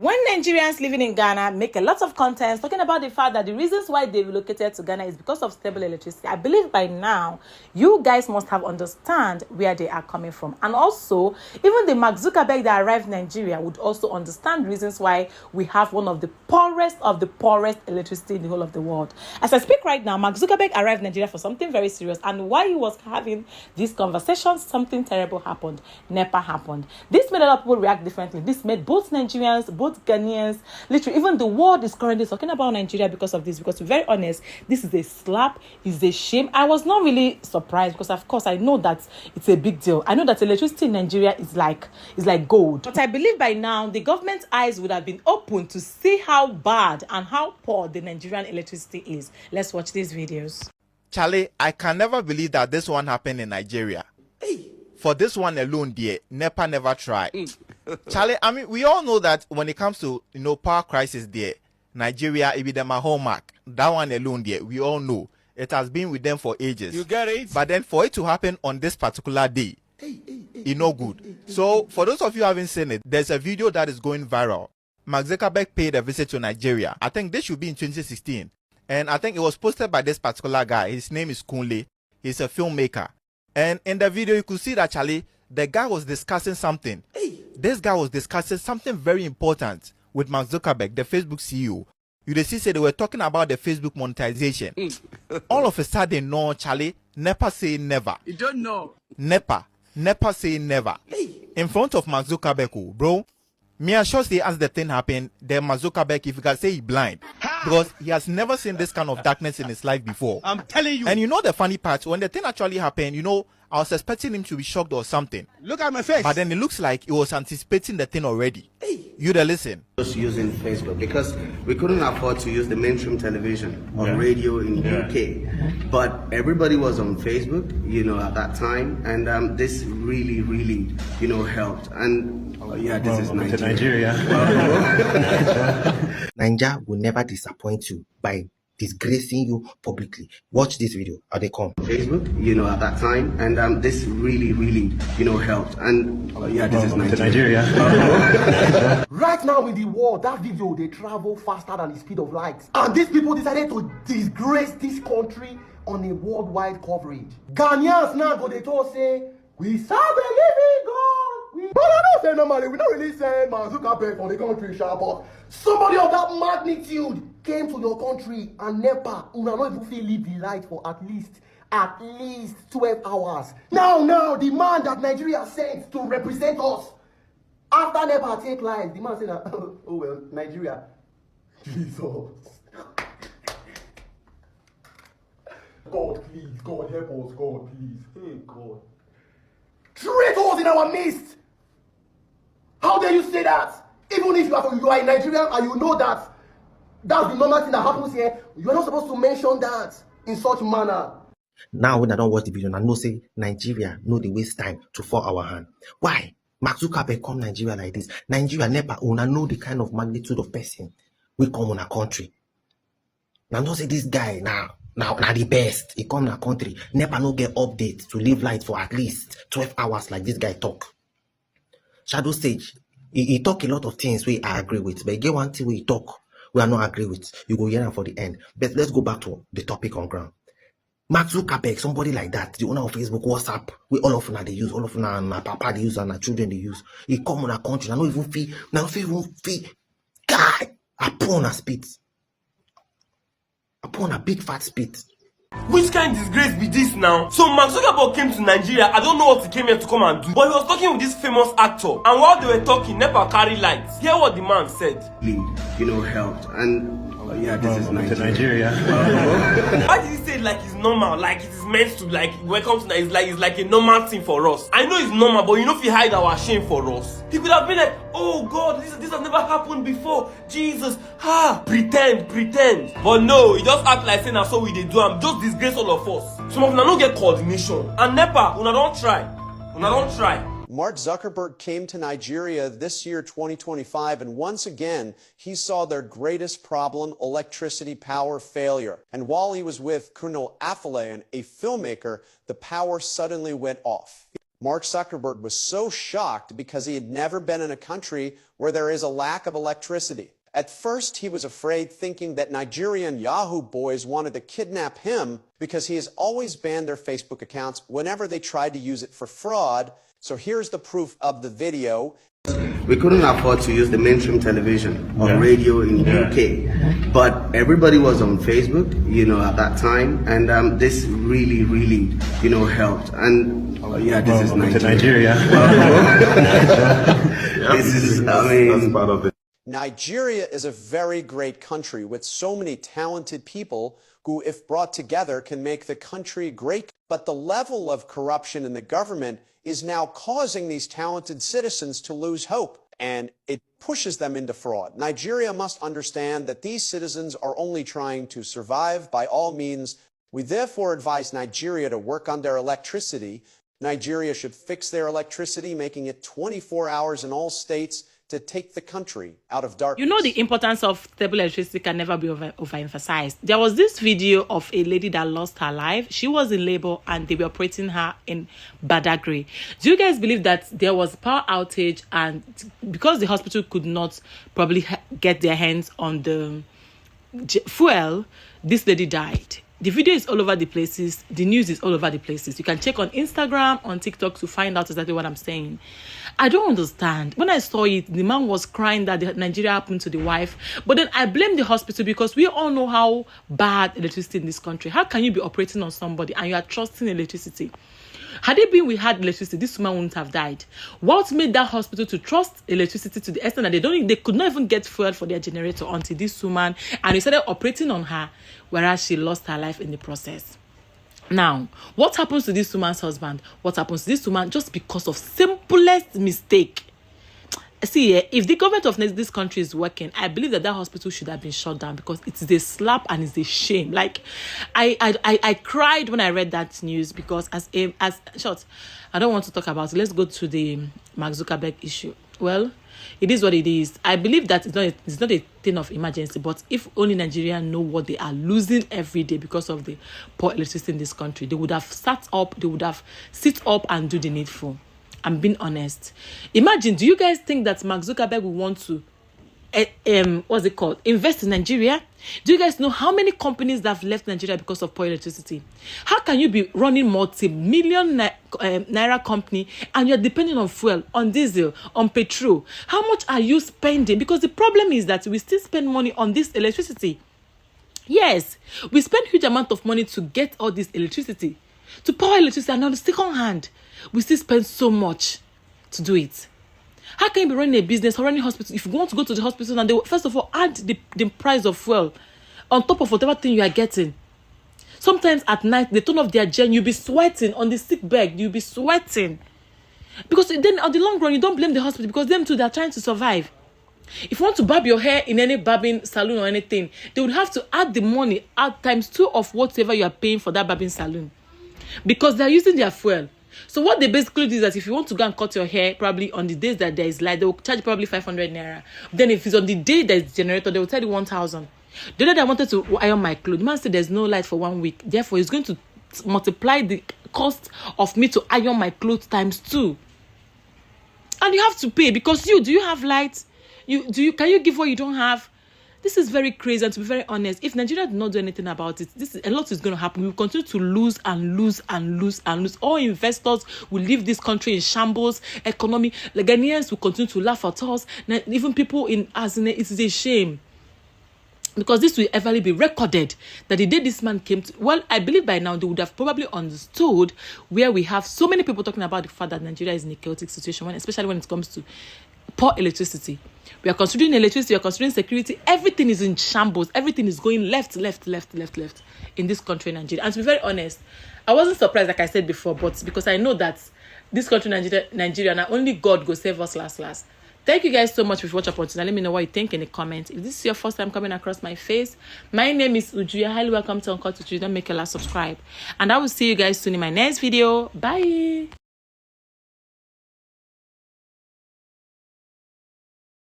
When Nigerians living in Ghana make a lot of content talking about the fact that the reasons why they relocated to Ghana is because of stable electricity, I believe by now you guys must have understand where they are coming from. And also, even the Mark Zuckerberg that arrived in Nigeria would also understand reasons why we have one of the poorest electricity in the whole of the world. As I speak right now, Mark Zuckerberg arrived in Nigeria for something very serious. And while he was having this conversation, something terrible happened. NEPA happened. This made a lot of people react differently. This made both Nigerians, both Ghanaians, literally even the world is currently talking about Nigeria because of this. Because to be very honest, this is a slap, it's a shame. I was not really surprised because of course I know that it's a big deal. I know that electricity in Nigeria is like gold. But I believe by now the government's eyes would have been open to see how bad and how poor the Nigerian electricity is. Let's watch these videos. Charlie, I can never believe that this one happened in Nigeria. Hey. For this one alone, dear, NEPA never tried. Charlie, I mean, we all know that when it comes to, power crisis, dear, Nigeria, it be them a hallmark. That one alone, dear, we all know. It has been with them for ages. You get it? But then for it to happen on this particular day, it's no good. So, for those of you who haven't seen it, there's a video that is going viral. Mark Zuckerberg paid a visit to Nigeria. I think this should be in 2016. And I think it was posted by this particular guy. His name is Kunle. He's a filmmaker. And in the video, you could see that, Charlie, the guy was discussing something. This guy was discussing something very important with Mark Zuckerberg, the Facebook CEO. You see, they were talking about the Facebook monetization. All of a sudden, no, Charlie, NEPA say never. You don't know. NEPA say never. In front of Mark Zuckerberg, bro. Me and sure say as the thing happened, then Mark Zuckerberg, if you can say he blind. Because he has never seen this kind of darkness in his life before. I'm telling you. And you know the funny part, when the thing actually happened, I was expecting him to be shocked or something. Look at my face. But then it looks like he was anticipating the thing already. You there listen. Just using Facebook because we couldn't afford to use the mainstream television or radio in UK. But everybody was on Facebook, at that time. And this really, really, helped. And this is Nigeria. Naija will never disappoint you by disgracing you publicly. Watch this video. How they come. Facebook, at that time. And this really, really, helped. And this is Nigeria. Right now in the world, that video, they travel faster than the speed of light. And these people decided to disgrace this country on a worldwide coverage. Ghanaians now go they told say, we serve a living God. But I don't say normally, we don't really send Mark Zuckerberg for the country, but somebody of that magnitude came to your country and NEPA, una not even feel leave the light for at least 12 hours. Now, the man that Nigeria sent to represent us, after NEPA take life, the man said, oh well, Nigeria. Jesus. God, please, God, help us, God, please. Hey, God. Traitors in our midst! How dare you say that? Even if you are in Nigeria and you know that that's the normal thing that happens here, you are not supposed to mention that in such manner. Now when I don't watch the video, I know say Nigeria know they waste time to fall our hand. Why? Mark Zuckerberg come Nigeria like this. Nigeria NEPA una know the kind of magnitude of person we come on a country. Now don't say this guy now the best. He come in a country. NEPA no get update to leave light for at least 12 hours like this guy talk. Shadow Stage, he talk a lot of things we I agree with, but get one thing we talk we are not agree with. You go hear for the end. But let's go back to the topic on ground. Mark Zuckerberg, somebody like that, the owner of Facebook, WhatsApp, we all of them they use, all of them and papa they use and our children they use. He come on a country, I don't even feel guy, upon a spit. Upon a big fat spit. Which kind of disgrace be this now? So Mark Zuckerberg came to Nigeria. I don't know what he came here to come and do. But he was talking with this famous actor. And while they were talking, NEPA carry lights. Hear what the man said. Helped. And this is Nigeria. Why did he say it like it's normal? Like it is meant to welcome to Nigeria. It's like a normal thing for us. I know it's normal, but if you hide our shame for us. He could have been like, oh God, this has never happened before. Jesus, pretend. But no, he just act like saying that's what we they do. I'm just disgrace all of us. Some of them don't get coordination. And NEPA, una don't try. Mark Zuckerberg came to Nigeria this year, 2025, and once again, he saw their greatest problem, electricity power failure. And while he was with Colonel Afolayan, a filmmaker, the power suddenly went off. Mark Zuckerberg was so shocked because he had never been in a country where there is a lack of electricity. At first, he was afraid, thinking that Nigerian Yahoo boys wanted to kidnap him because he has always banned their Facebook accounts whenever they tried to use it for fraud. So here's the proof of the video. We couldn't afford to use the mainstream television or radio in the UK, but everybody was on Facebook, at that time, and this really, really, helped. And this is Nigeria. This is, that's part of it. Nigeria is a very great country with so many talented people who, if brought together, can make the country great. But the level of corruption in the government is now causing these talented citizens to lose hope, and it pushes them into fraud. Nigeria must understand that these citizens are only trying to survive by all means. We therefore advise Nigeria to work on their electricity. Nigeria should fix their electricity, making it 24 hours in all states, to take the country out of darkness. The importance of stable electricity can never be overemphasized. There was this video of a lady that lost her life. She was in labor and they were operating her in Badagry. Do you guys believe that there was power outage, and because the hospital could not probably get their hands on the fuel, this lady died? The video is all over the places. The news is all over the places. You can check on Instagram, on TikTok to find out exactly what I'm saying. I don't understand. When I saw it, the man was crying that Nigeria happened to the wife. But then I blame the hospital, because we all know how bad electricity in this country. How can you be operating on somebody and you are trusting electricity? Had it been we had electricity, this woman wouldn't have died. What made that hospital to trust electricity to the extent that they could not even get fuel for their generator until this woman, and they started operating on her, whereas she lost her life in the process. Now, what happens to this woman's husband? What happens to this woman just because of simplest mistake? See, if the government of this country is working, I believe that hospital should have been shut down, because it's a slap and it's a shame. Like, I cried when I read that news, because as short, I don't want to talk about it. Let's go to the Mark Zuckerberg issue. Well, it is what it is. I believe that it's not a thing of emergency, but if only Nigerians know what they are losing every day because of the poor electricity in this country, they would have sit up and do the needful. I'm being honest. Imagine, do you guys think that Mark Zuckerberg will want to invest in Nigeria? Do you guys know how many companies that have left Nigeria because of poor electricity? How can you be running multi-million naira company and you're depending on fuel, on diesel, on petrol? How much are you spending? Because the problem is that we still spend money on this electricity. Yes, we spend huge amount of money to get all this electricity, to power electricity, and on the second hand, we still spend so much to do it. How can you be running a business or running a hospital if you want to go to the hospital and they will, first of all, add the price of fuel on top of whatever thing you are getting? Sometimes at night, they turn off their gen, you'll be sweating on the sick bed, you'll be sweating. Because then, on the long run, you don't blame the hospital, because them too, they're trying to survive. If you want to barb your hair in any barbing salon or anything, they would have to add the money, add ×2 of whatever you are paying for that barbing salon, because they're using their fuel. So what they basically do is that if you want to go and cut your hair, probably on the days that there is light, they will charge probably 500 naira. Then if it's on the day there is generator, they will tell you 1,000. The other day I wanted to iron my clothes. The man said there's no light for 1 week. Therefore, he's going to multiply the cost of me to iron my clothes ×2. And you have to pay, because do you have light? Can you give what you don't have? This is very crazy, and to be very honest, if Nigeria did not do anything about it, a lot is going to happen. We will continue to lose and lose and lose and lose. All investors will leave this country in shambles. Economy, the Ghanaians will continue to laugh at us. Even people in Azine, it is a shame, because this will ever be recorded that the day this man came to, well, I believe by now they would have probably understood where we have so many people talking about the fact that Nigeria is in a chaotic situation, especially when it comes to poor electricity. We are considering electricity, we are considering security. Everything is in shambles. Everything is going left in this country, Nigeria. And to be very honest, I wasn't surprised, like I said before, but because I know that this country, Nigeria, and only God go save us last. Thank you guys so much for watching up until now. Let me know what you think in the comments. If this is your first time coming across my face, my name is Uju. You're highly welcome to Uncut Uju. Don't make a last subscribe. And I will see you guys soon in my next video. Bye.